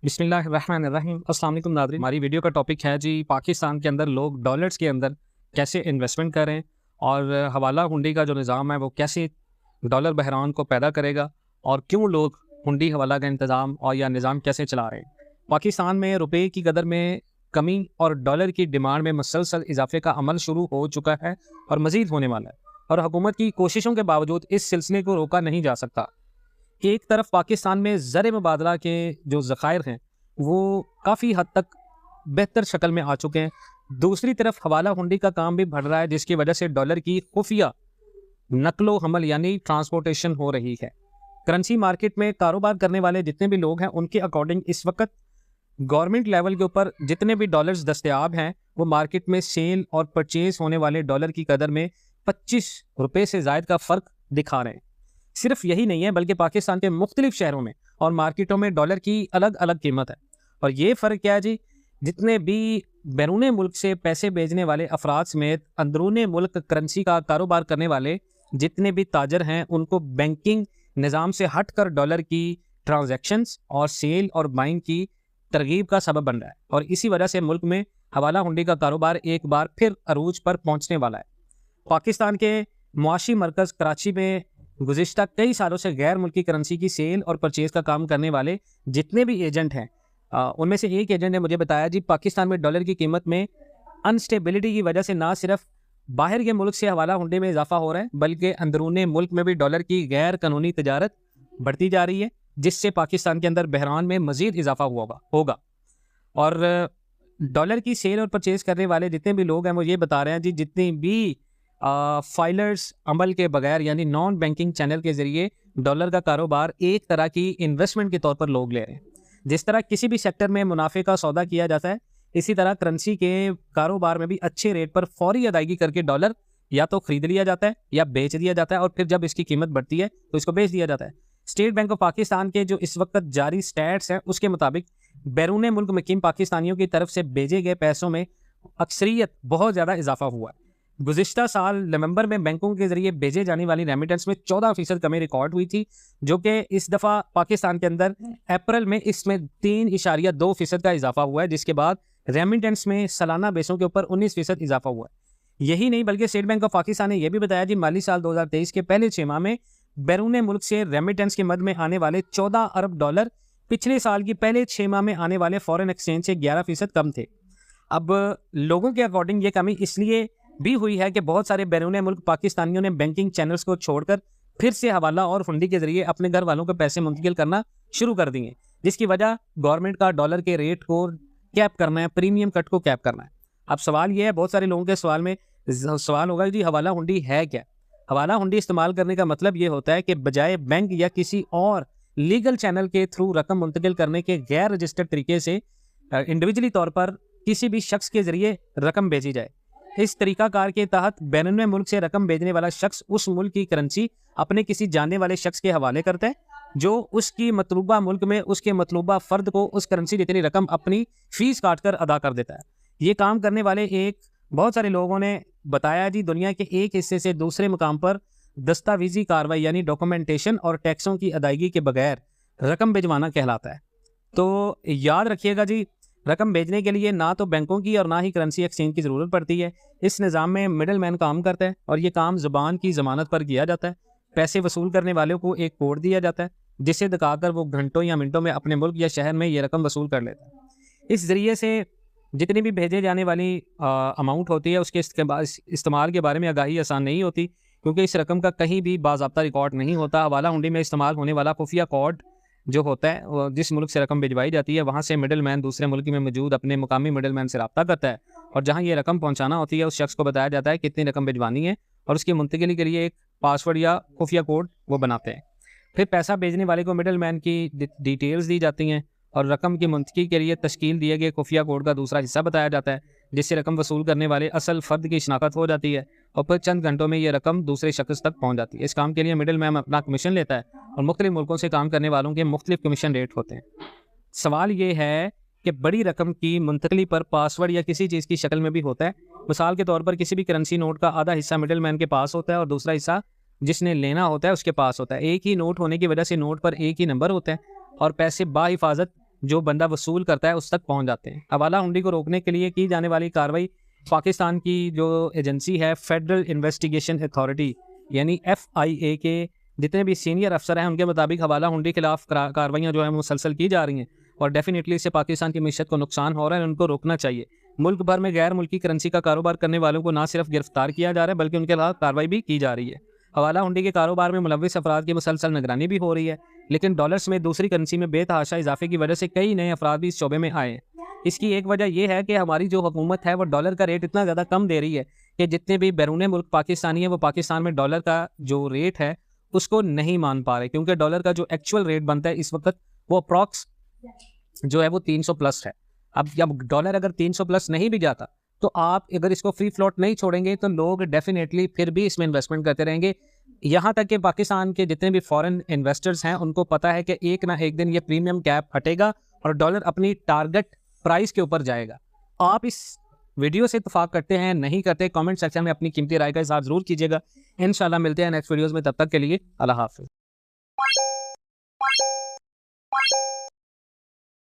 بسم اللہ الرحمن الرحیم۔ السلام علیکم ناظرین، ہماری ویڈیو کا ٹاپک ہے جی پاکستان کے اندر لوگ ڈالرز کے اندر کیسے انویسٹمنٹ کریں اور حوالہ ہنڈی کا جو نظام ہے وہ کیسے ڈالر بحران کو پیدا کرے گا اور کیوں لوگ ہنڈی حوالہ کا انتظام اور یا نظام کیسے چلا رہے ہیں۔ پاکستان میں روپے کی قدر میں کمی اور ڈالر کی ڈیمانڈ میں مسلسل اضافے کا عمل شروع ہو چکا ہے اور مزید ہونے والا ہے، اور حکومت کی کوششوں کے باوجود اس سلسلے کو روکا نہیں جا سکتا۔ ایک طرف پاکستان میں زر مبادلہ کے جو ذخائر ہیں وہ کافی حد تک بہتر شکل میں آ چکے ہیں، دوسری طرف حوالہ ہنڈی کا کام بھی بڑھ رہا ہے، جس کی وجہ سے ڈالر کی خفیہ نقل و حمل یعنی ٹرانسپورٹیشن ہو رہی ہے۔ کرنسی مارکیٹ میں کاروبار کرنے والے جتنے بھی لوگ ہیں ان کے اکارڈنگ اس وقت گورنمنٹ لیول کے اوپر جتنے بھی ڈالرز دستیاب ہیں وہ مارکیٹ میں سیل اور پرچیز ہونے والے ڈالر کی قدر میں 25 روپے سے زائد کا فرق دکھا رہے ہیں۔ صرف یہی نہیں ہے بلکہ پاکستان کے مختلف شہروں میں اور مارکیٹوں میں ڈالر کی الگ الگ قیمت ہے، اور یہ فرق کیا ہے جی، جتنے بھی بیرون ملک سے پیسے بھیجنے والے افراد سمیت اندرون ملک کرنسی کا کاروبار کرنے والے جتنے بھی تاجر ہیں ان کو بینکنگ نظام سے ہٹ کر ڈالر کی ٹرانزیکشنز اور سیل اور بائنگ کی ترغیب کا سبب بن رہا ہے، اور اسی وجہ سے ملک میں حوالہ ہنڈی کا کاروبار ایک بار پھر عروج پر پہنچنے والا ہے۔ پاکستان کے معاشی مرکز کراچی میں گزشتہ کئی سالوں سے غیر ملکی کرنسی کی سیل اور پرچیز کا کام کرنے والے جتنے بھی ایجنٹ ہیں ان میں سے ایک ایجنٹ نے مجھے بتایا جی پاکستان میں ڈالر کی قیمت میں انسٹیبلٹی کی وجہ سے نہ صرف باہر کے ملک سے حوالہ ہنڈی میں اضافہ ہو رہا ہے بلکہ اندرون ملک میں بھی ڈالر کی غیر قانونی تجارت بڑھتی جا رہی ہے، جس سے پاکستان کے اندر بحران میں مزید اضافہ ہوگا۔ اور ڈالر کی سیل اور پرچیز کرنے والے جتنے بھی لوگ ہیں وہ یہ بتا رہے ہیں جی جتنی بھی فائلرز عمل کے بغیر یعنی نان بینکنگ چینل کے ذریعے ڈالر کا کاروبار ایک طرح کی انویسٹمنٹ کے طور پر لوگ لے رہے ہیں۔ جس طرح کسی بھی سیکٹر میں منافع کا سودا کیا جاتا ہے اسی طرح کرنسی کے کاروبار میں بھی اچھے ریٹ پر فوری ادائیگی کر کے ڈالر یا تو خرید لیا جاتا ہے یا بیچ دیا جاتا ہے، اور پھر جب اس کی قیمت بڑھتی ہے تو اس کو بیچ دیا جاتا ہے۔ اسٹیٹ بینک آف پاکستان کے جو اس وقت جاری سٹیٹس ہیں اس کے مطابق بیرون ملک مقیم پاکستانیوں کی طرف سے بھیجے گئے پیسوں میں اکثریت بہت زیادہ اضافہ ہوا ہے۔ گزشتہ سال نومبر میں بینکوں کے ذریعے بھیجے جانے والی ریمیٹنس میں 14% کمی ریکارڈ ہوئی تھی، جو کہ اس دفعہ پاکستان کے اندر اپریل میں اس میں 3.2% کا اضافہ ہوا ہے، جس کے بعد ریمیٹنس میں سالانہ بیسوں کے اوپر 19% اضافہ ہوا ہے۔ یہی نہیں بلکہ اسٹیٹ بینک آف پاکستان نے یہ بھی بتایا جی مالی سال 2023 کے پہلے 6 ماہ میں بیرون ملک سے ریمیٹنس کے مد میں آنے والے 14 ارب ڈالر پچھلے سال کی پہلے 6 ماہ میں آنے والے فورن ایکسچینج سے 11% کم تھے۔ اب لوگوں کے اکارڈنگ یہ کمی اس لیے بھی ہوئی ہے کہ بہت سارے بیرون ملک پاکستانیوں نے بینکنگ چینلز کو چھوڑ کر پھر سے حوالہ اور ہنڈی کے ذریعے اپنے گھر والوں کو پیسے منتقل کرنا شروع کر دیے، جس کی وجہ گورنمنٹ کا ڈالر کے ریٹ کو کیپ کرنا ہے، پریمیم کٹ کو کیپ کرنا ہے۔ اب سوال یہ ہے، بہت سارے لوگوں کے سوال ہوگا جی حوالہ ہنڈی ہے کیا؟ حوالہ ہنڈی استعمال کرنے کا مطلب یہ ہوتا ہے کہ بجائے بینک یا کسی اور لیگل چینل کے تھرو رقم منتقل کرنے کے غیر رجسٹرڈ طریقے سے انڈیویجولی طور پر کسی بھی شخص کے ذریعے رقم بھیجی جائے۔ اس طریقہ کار کے تحت بیرون ملک سے رقم بھیجنے والا شخص اس ملک کی کرنسی اپنے کسی جاننے والے شخص کے حوالے کرتا ہے جو اس کی مطلوبہ ملک میں اس کے مطلوبہ فرد کو اس کرنسی جتنی رقم اپنی فیس کاٹ کر ادا کر دیتا ہے۔ یہ کام کرنے والے بہت سارے لوگوں نے بتایا جی دنیا کے ایک حصے سے دوسرے مقام پر دستاویزی کاروائی یعنی ڈاکومنٹیشن اور ٹیکسوں کی ادائیگی کے بغیر رقم بھجوانا کہلاتا ہے۔ تو یاد رکھیے گا جی رقم بھیجنے کے لیے نہ تو بینکوں کی اور نہ ہی کرنسی ایکسچینج کی ضرورت پڑتی ہے۔ اس نظام میں مڈل مین کام کرتا ہے اور یہ کام زبان کی ضمانت پر کیا جاتا ہے۔ پیسے وصول کرنے والوں کو ایک کوڈ دیا جاتا ہے جسے دکھا کر وہ گھنٹوں یا منٹوں میں اپنے ملک یا شہر میں یہ رقم وصول کر لیتا ہے۔ اس ذریعے سے جتنی بھی بھیجے جانے والی اماؤنٹ ہوتی ہے اس کے استعمال کے بارے میں آگاہی آسان نہیں ہوتی، کیونکہ اس رقم کا کہیں بھی باضابطہ ریکارڈ نہیں ہوتا۔ حوالہ ہنڈی میں استعمال ہونے والا خفیہ کوڈ جو ہوتا ہے جس ملک سے رقم بھجوائی جاتی ہے وہاں سے مڈل مین دوسرے ملک میں موجود اپنے مقامی مڈل مین سے رابطہ کرتا ہے، اور جہاں یہ رقم پہنچانا ہوتی ہے اس شخص کو بتایا جاتا ہے کتنی رقم بھجوانی ہے، اور اس کی منتقلی کے لیے ایک پاسورڈ یا خفیہ کوڈ وہ بناتے ہیں۔ پھر پیسہ بھیجنے والے کو مڈل مین کی ڈیٹیلز دی جاتی ہیں اور رقم کی منتقلی کے لیے تشکیل دیے گئے خفیہ کوڈ کا دوسرا حصہ بتایا جاتا ہے، جس سے رقم وصول کرنے والے اصل فرد کی شناخت ہو جاتی ہے، اور پھر چند گھنٹوں میں یہ رقم دوسرے شخص تک پہنچ جاتی ہے۔ اس کام کے لیے مڈل مین اپنا کمیشن لیتا ہے اور مختلف ملکوں سے کام کرنے والوں کے مختلف کمیشن ریٹ ہوتے ہیں۔ سوال یہ ہے کہ بڑی رقم کی منتقلی پر پاسورڈ یا کسی چیز کی شکل میں بھی ہوتا ہے۔ مثال کے طور پر کسی بھی کرنسی نوٹ کا آدھا حصہ مڈل مین کے پاس ہوتا ہے اور دوسرا حصہ جس نے لینا ہوتا ہے اس کے پاس ہوتا ہے۔ ایک ہی نوٹ ہونے کی وجہ سے نوٹ پر ایک ہی نمبر ہوتا ہے اور پیسے با حفاظت جو بندہ وصول کرتا ہے اس تک پہنچ جاتے ہیں۔ حوالہ ہنڈی کو روکنے کے لیے کی جانے والی کارروائی پاکستان کی جو ایجنسی ہے فیڈرل انویسٹیگیشن اتھارٹی یعنی FIA کے جتنے بھی سینئر افسر ہیں ان کے مطابق حوالہ ہنڈی کے خلاف کارروائیاں جو ہیں مسلسل کی جا رہی ہیں اور ڈیفینیٹلی اس سے پاکستان کی معیشت کو نقصان ہو رہا ہے، ان کو روکنا چاہیے۔ ملک بھر میں غیر ملکی کرنسی کا کاروبار کرنے والوں کو نہ صرف گرفتار کیا جا رہا ہے بلکہ ان کے خلاف کارروائی بھی کی جا رہی ہے۔ حوالہ ہنڈی کے کاروبار میں ملوث افراد کی مسلسل نگرانی بھی ہو رہی ہے، لیکن ڈالرز میں دوسری کرنسی میں بے تحاشا اضافے کی وجہ سے کئی نئے افراد بھی اس شعبے میں آئے ہیں۔ اس کی ایک وجہ یہ ہے کہ ہماری جو حکومت ہے وہ ڈالر کا ریٹ اتنا زیادہ کم دے رہی ہے کہ جتنے بھی بیرون ملک پاکستانی ہیں وہ پاکستان میں ڈالر کا جو ریٹ ہے اس کو نہیں مان پا رہے، کیونکہ ڈالر کا جو ایکچوئل ریٹ بنتا ہے اس وقت وہ اپروکس جو ہے وہ 300+ ہے۔ اب جب ڈالر اگر 300+ نہیں بھی جاتا تو آپ اگر اس کو فری فلوٹ نہیں چھوڑیں گے تو لوگ ڈیفینیٹلی پھر بھی اس میں انویسٹمنٹ کرتے رہیں گے، یہاں تک کہ پاکستان کے جتنے بھی فورن انویسٹرز ہیں ان کو پتہ ہے کہ ایک نہ ایک دن یہ پریمیم کیپ ہٹے گا اور ڈالر اپنی ٹارگٹ پرائز کے اوپر جائے گا۔ آپ اس ویڈیو سے اتفاق کرتے ہیں نہیں کرتے، کامنٹ سیکشن میں اپنی قیمتی رائے کا اظہار ضرور کیجیے گا۔ انشاءاللہ ملتے ہیں نیکسٹ ویڈیوز میں، تب تک کے لیے اللہ حافظ۔